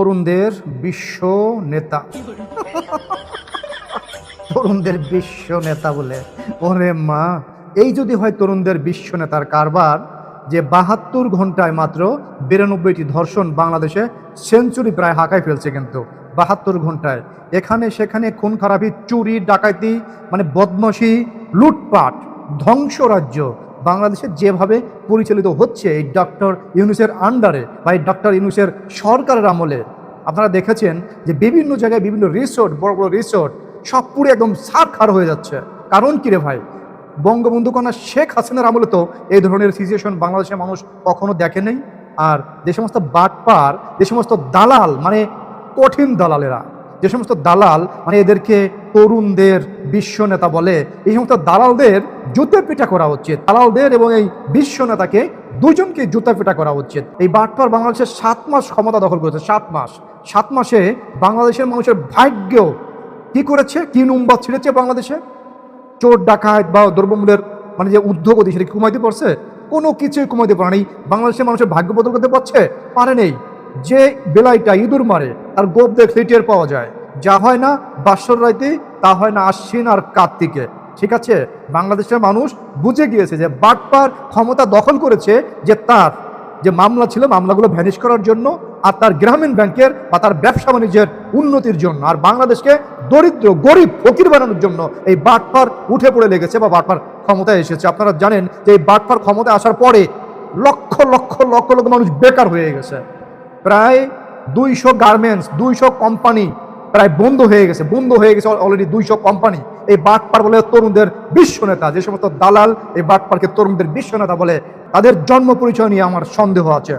তরুণদের বিশ্ব নেতা। তরুণদের বিশ্ব নেতা বলে, ওরে মা! এই যদি হয় তরুণদের বিশ্ব নেতার কারবার, যে ৭২ ঘন্টায় মাত্র ৯২টি ধর্ষণ বাংলাদেশে সেঞ্চুরি প্রায় হাঁকায় ফেলছে। কিন্তু ৭২ ঘন্টায় এখানে সেখানে খুন খারাপি, চুরি ডাকাতি, মানে বদমাশি, লুটপাট, ধ্বংসরাজ্য বাংলাদেশে যেভাবে পরিচালিত হচ্ছে এই ডক্টর ইউনূসের আন্ডারে বা এই ডক্টর ইউনূসের সরকারের আমলে, আপনারা দেখেছেন যে বিভিন্ন জায়গায় বিভিন্ন রিসোর্ট, বড় বড় রিসোর্ট সব পুরো একদম ছারখার হয়ে যাচ্ছে। কারণ কি রে ভাই? বঙ্গবন্ধু কন্যা শেখ হাসিনার আমলে তো এই ধরনের সিচুয়েশন বাংলাদেশের মানুষ কখনো দেখে নেই। আর যে সমস্ত বাটপার, যে সমস্ত দালাল, মানে কঠিন দালালেরা, যে সমস্ত দালাল, মানে এদেরকে তরুণদের বিশ্ব নেতা বলে, এই সমস্ত দালালদের জুতে পিটা করা উচিত। দালালদের এবং এই বিশ্ব নেতাকে দুজনকে জুতা পিটা করা উচিত। এই বাটপার বাংলাদেশের ৭ মাস ক্ষমতা দখল করেছে। ৭ মাস। ৭ মাসে বাংলাদেশের মানুষের ভাগ্য কি করেছে, কি নুম্বা ছিঁড়েছে বাংলাদেশে। চোর ডাকাত বা দ্রব্যমূল্যের মানে যে ঊর্ধ্বগতি, সেটা কমাইতে পারছে? কোনো কিছুই কমাইতে পারে নাই। বাংলাদেশের মানুষের ভাগ্য বদল করতে পারছে? পারে নেই। যে বেলাইটা ইঁদুর মারে তার গোপ দেখলে টের পাওয়া যায়। যা হয় না বাসর রাইতে, তা হয় না আশ্বিন আর কার্তিকে। ঠিক আছে, বাংলাদেশের মানুষ বুঝে গিয়েছে যে বাটপার ক্ষমতা দখল করেছে, যে তার যে মামলা ছিল মামলাগুলো ভ্যানিশ করার জন্য, আর তার গ্রামীণ ব্যাংকের বা তার ব্যবসা বাণিজ্যের উন্নতির জন্য, আর বাংলাদেশকে দরিদ্র গরিব ফকির বানানোর জন্য এই বাটপার উঠে পড়ে লেগেছে বা বাটপার ক্ষমতায় এসেছে। আপনারা জানেন যে এই বাটপার ক্ষমতায় আসার পরে লক্ষ লক্ষ লক্ষ লক্ষ মানুষ বেকার হয়ে গেছে। প্রায় ২০০ গার্মেন্টস, ২০০ কোম্পানি প্রায় বন্ধ হয়ে গেছে অলরেডি ২০০ কোম্পানি। এই বাটপার বলে তরুণদের বিশ্ব নেতা। যে সমস্ত দালাল এই বাটপারকে তরুণদের বিশ্ব নেতা বলে, তাদের জন্ম পরিচয় নিয়ে আমার সন্দেহ আছে।